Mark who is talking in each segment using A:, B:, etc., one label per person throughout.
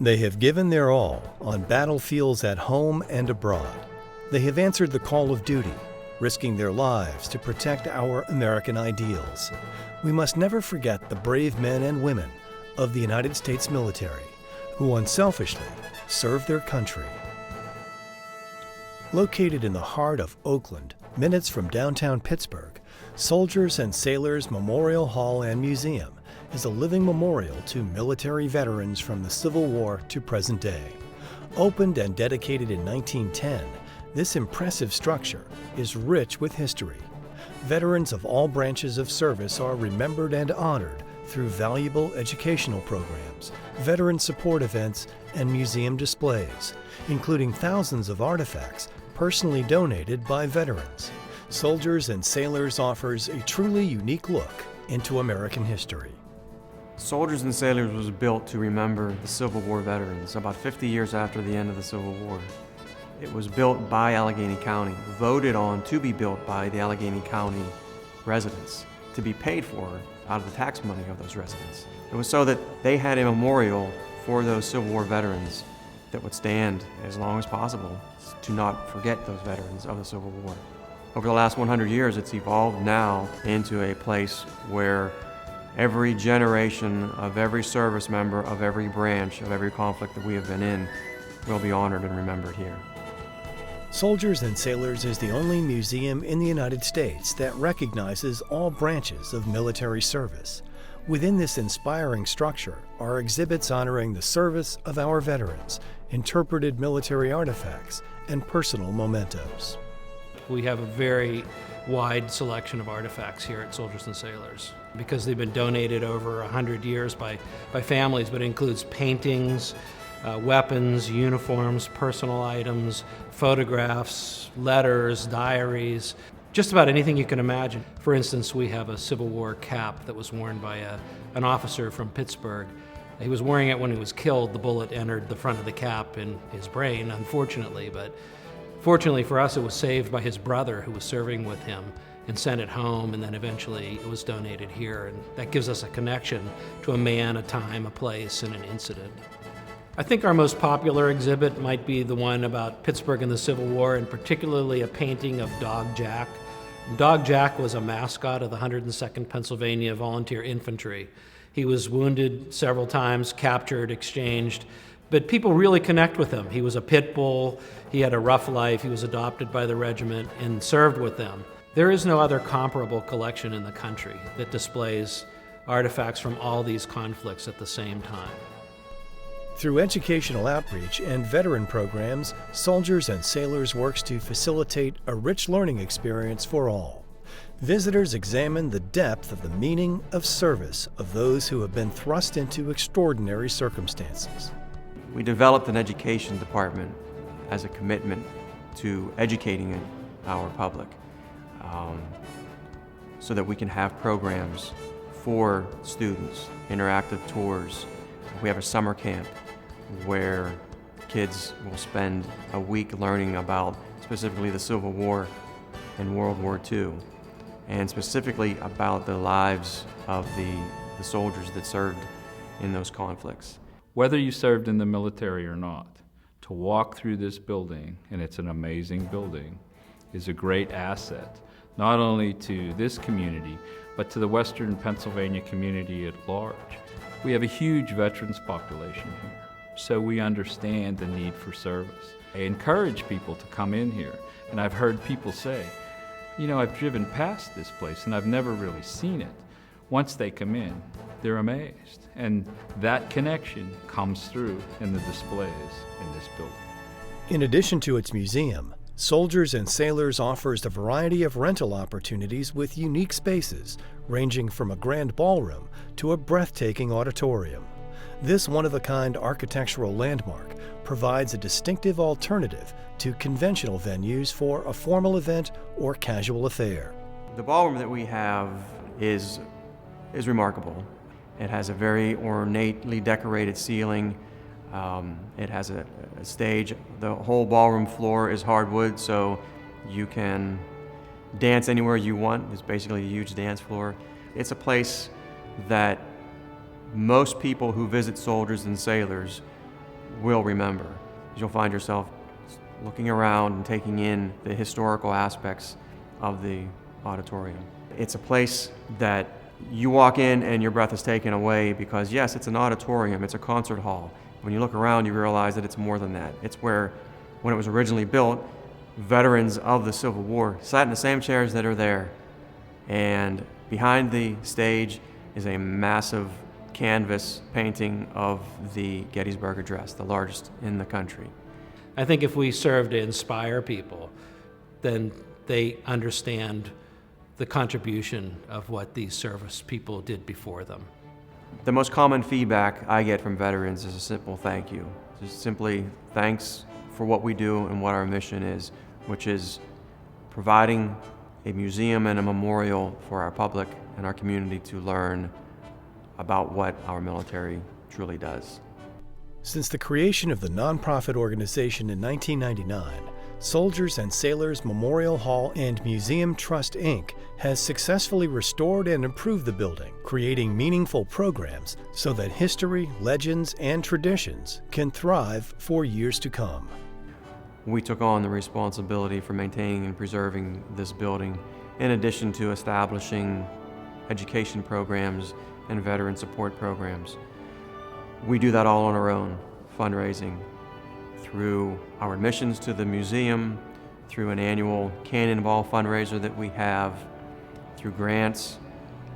A: They have given their all on battlefields at home and abroad. They have answered the call of duty, risking their lives to protect our American ideals. We must never forget the brave men and women of the United States military who unselfishly serve their country. Located in the heart of Oakland, minutes from downtown Pittsburgh, Soldiers and Sailors Memorial Hall and Museum is a living memorial to military veterans from the Civil War to present day. Opened and dedicated in 1910, this impressive structure is rich with history. Veterans of all branches of service are remembered and honored through valuable educational programs, veteran support events, and museum displays, including thousands of artifacts personally donated by veterans. Soldiers and Sailors offers a truly unique look into American history.
B: Soldiers and Sailors was built to remember the Civil War veterans about 50 years after the end of the Civil War. It was built by Allegheny County, voted on to be built by the Allegheny County residents, to be paid for out of the tax money of those residents. It was so that they had a memorial for those Civil War veterans that would stand as long as possible to not forget those veterans of the Civil War. Over the last 100 years, it's evolved now into a place where every generation of every service member of every branch of every conflict that we have been in will be honored and remembered here.
A: Soldiers and Sailors is the only museum in the United States that recognizes all branches of military service. Within this inspiring structure are exhibits honoring the service of our veterans, interpreted military artifacts, and personal mementos.
C: We have a very wide selection of artifacts here at Soldiers and Sailors because they've been donated over 100 years by families, but it includes paintings, weapons, uniforms, personal items, photographs, letters, diaries, just about anything you can imagine. For instance, we have a Civil War cap that was worn by an officer from Pittsburgh. He was wearing it when he was killed. The bullet entered the front of the cap in his brain, unfortunately, but fortunately for us, it was saved by his brother who was serving with him and sent it home, and then eventually it was donated here. And that gives us a connection to a man, a time, a place, and an incident. I think our most popular exhibit might be the one about Pittsburgh and the Civil War, and particularly a painting of Dog Jack. Dog Jack was a mascot of the 102nd Pennsylvania Volunteer Infantry. He was wounded several times, captured, exchanged, but people really connect with him. He was a pit bull, he had a rough life, he was adopted by the regiment and served with them. There is no other comparable collection in the country that displays artifacts from all these conflicts at the same time.
A: Through educational outreach and veteran programs, Soldiers and Sailors works to facilitate a rich learning experience for all. Visitors examine the depth of the meaning of service of those who have been thrust into extraordinary circumstances.
B: We developed an education department as a commitment to educating our public so that we can have programs for students, interactive tours. We have a summer camp where kids will spend a week learning about specifically the Civil War and World War II, and specifically about the lives of the soldiers that served in those conflicts.
D: Whether you served in the military or not, to walk through this building, and it's an amazing building, is a great asset, not only to this community, but to the Western Pennsylvania community at large. We have a huge veterans population here, so we understand the need for service. I encourage people to come in here, and I've heard people say, you know, I've driven past this place and I've never really seen it. Once they come in, they're amazed, and that connection comes through in the displays in this building.
A: In addition to its museum, Soldiers and Sailors offers a variety of rental opportunities with unique spaces, ranging from a grand ballroom to a breathtaking auditorium. This one-of-a-kind architectural landmark provides a distinctive alternative to conventional venues for a formal event or casual affair.
B: The ballroom that we have is remarkable. It has a very ornately decorated ceiling. It has a stage. The whole ballroom floor is hardwood, so you can dance anywhere you want. It's basically a huge dance floor. It's a place that most people who visit Soldiers and Sailors will remember. You'll find yourself looking around and taking in the historical aspects of the auditorium. It's a place that you walk in and your breath is taken away because, yes, it's an auditorium, it's a concert hall. When you look around, you realize that it's more than that. It's where, when it was originally built, veterans of the Civil War sat in the same chairs that are there. And behind the stage is a massive canvas painting of the Gettysburg Address, the largest in the country.
C: I think if we serve to inspire people, then they understand the contribution of what these service people did before them.
B: The most common feedback I get from veterans is a simple thank you. Just simply thanks for what we do and what our mission is, which is providing a museum and a memorial for our public and our community to learn about what our military truly does.
A: Since the creation of the nonprofit organization in 1999, Soldiers and Sailors Memorial Hall and Museum Trust, Inc. has successfully restored and improved the building, creating meaningful programs so that history, legends, and traditions can thrive for years to come.
B: We took on the responsibility for maintaining and preserving this building, in addition to establishing education programs and veteran support programs. We do that all on our own, fundraising, through our admissions to the museum, through an annual Cannonball fundraiser that we have, through grants,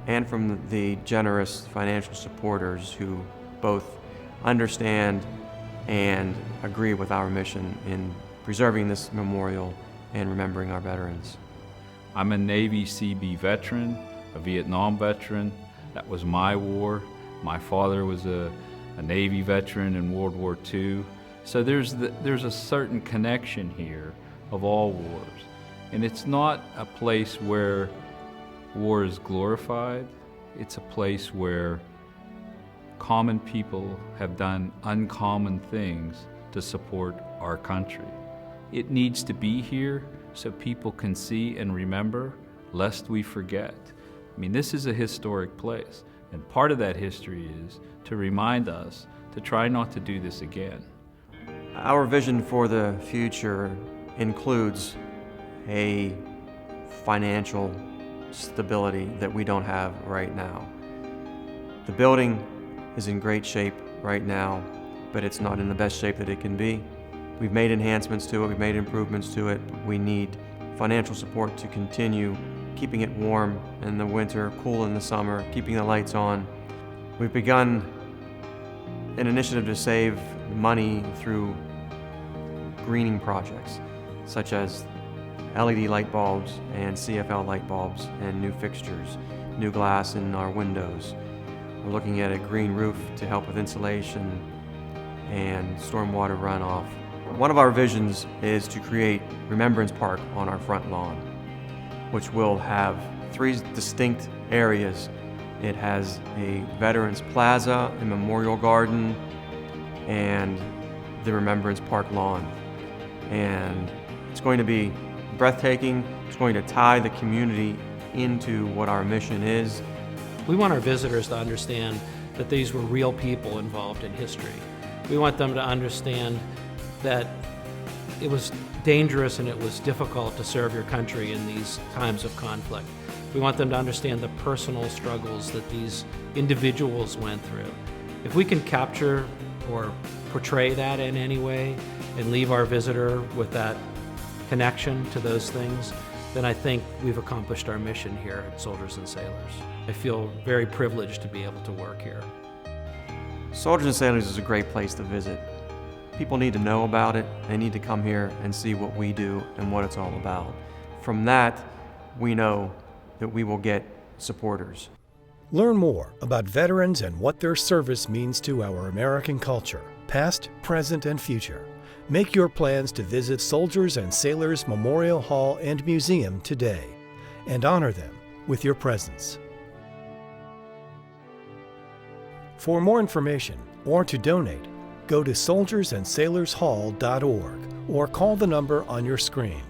B: and from the generous financial supporters who both understand and agree with our mission in preserving this memorial and remembering our veterans.
D: I'm a Navy CB veteran, a Vietnam veteran. That was my war. My father was a Navy veteran in World War II. So there's a certain connection here of all wars. And it's not a place where war is glorified. It's a place where common people have done uncommon things to support our country. It needs to be here so people can see and remember, lest we forget. I mean, this is a historic place, and part of that history is to remind us to try not to do this again.
B: Our vision for the future includes a financial stability that we don't have right now. The building is in great shape right now, but it's not in the best shape that it can be. We've made enhancements to it, we've made improvements to it. We need financial support to continue keeping it warm in the winter, cool in the summer, keeping the lights on. We've begun an initiative to save money through greening projects, such as LED light bulbs and CFL light bulbs and new fixtures, new glass in our windows. We're looking at a green roof to help with insulation and stormwater runoff. One of our visions is to create Remembrance Park on our front lawn, which will have 3 distinct areas. It has a Veterans Plaza, a Memorial Garden, and the Remembrance Park lawn. And it's going to be breathtaking. It's going to tie the community into what our mission is.
C: We want our visitors to understand that these were real people involved in history. We want them to understand that it was dangerous and it was difficult to serve your country in these times of conflict. We want them to understand the personal struggles that these individuals went through. If we can capture or portray that in any way and leave our visitor with that connection to those things, then I think we've accomplished our mission here at Soldiers and Sailors. I feel very privileged to be able to work here.
B: Soldiers and Sailors is a great place to visit. People need to know about it. They need to come here and see what we do and what it's all about. From that, we know that we will get supporters.
A: Learn more about veterans and what their service means to our American culture, past, present, and future. Make your plans to visit Soldiers and Sailors Memorial Hall and Museum today and honor them with your presence. For more information or to donate, go to soldiersandsailorshall.org or call the number on your screen.